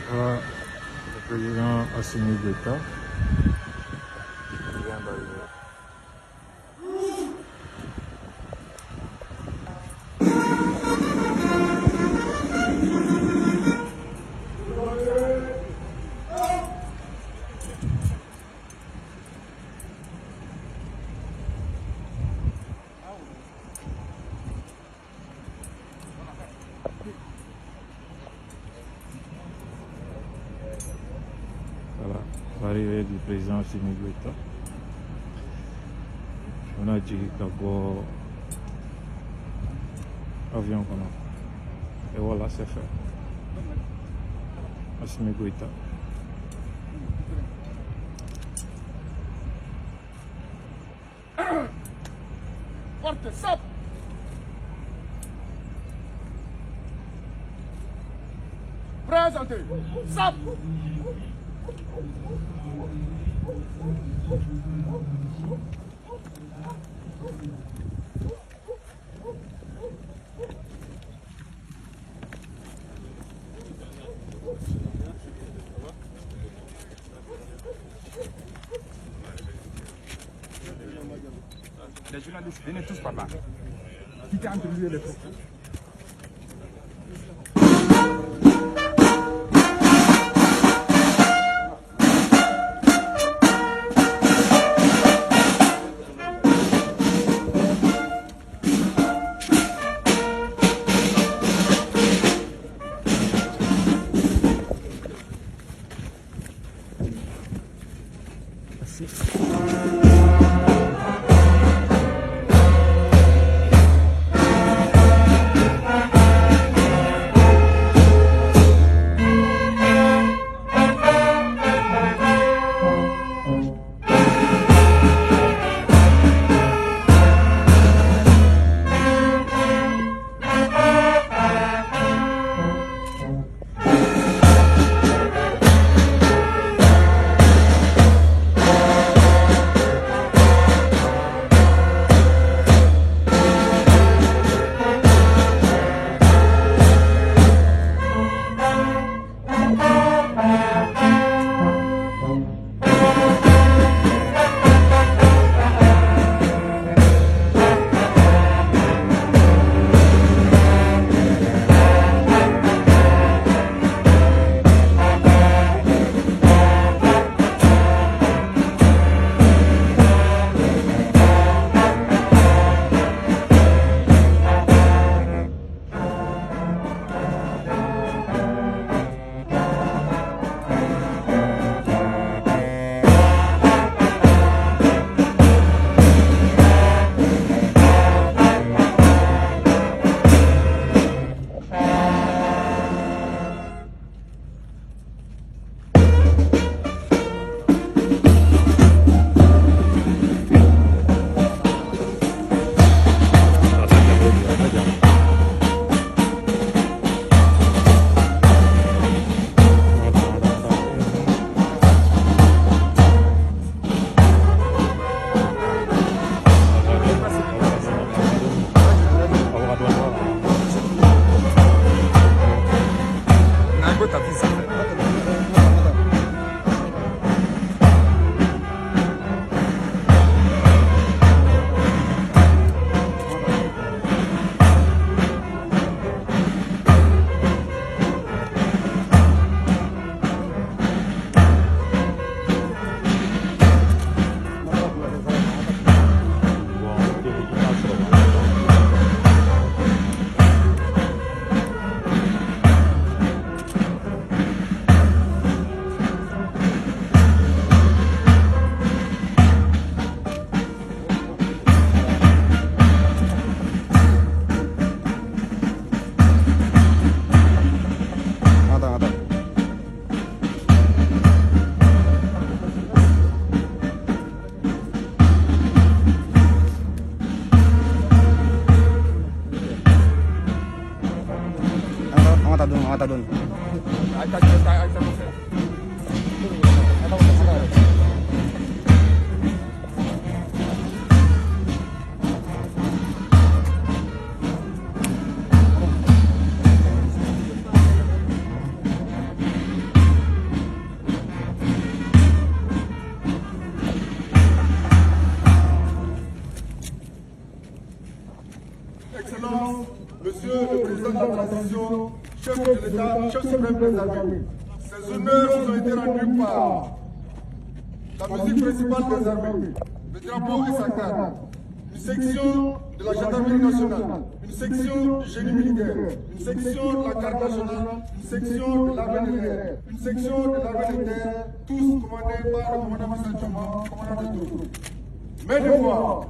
Voilà, le président Assimi Goïta vient d'arriver. Voilà, l'arrivée du président Assimi Goïta. On a dit d'abord avion qu'on a. Et voilà, c'est fait. Assimi Goïta. Forte, stop! Présentez! Stop! Les journalistes, venez tous par là. Quittez entre lui et les troupes. doon. décision, chef de l'État, chef suprême des armées. Ces honneurs ont été rendus par la musique principale des armées, le drapeau et sa carte, une section de la gendarmerie nationale, une section du génie militaire, une section de la garde nationale, une section de l'armée de l'air, une section de l'armée de terre, tous commandés par le commandant Massa Tchoma, commandant des troupes. Mais de voix,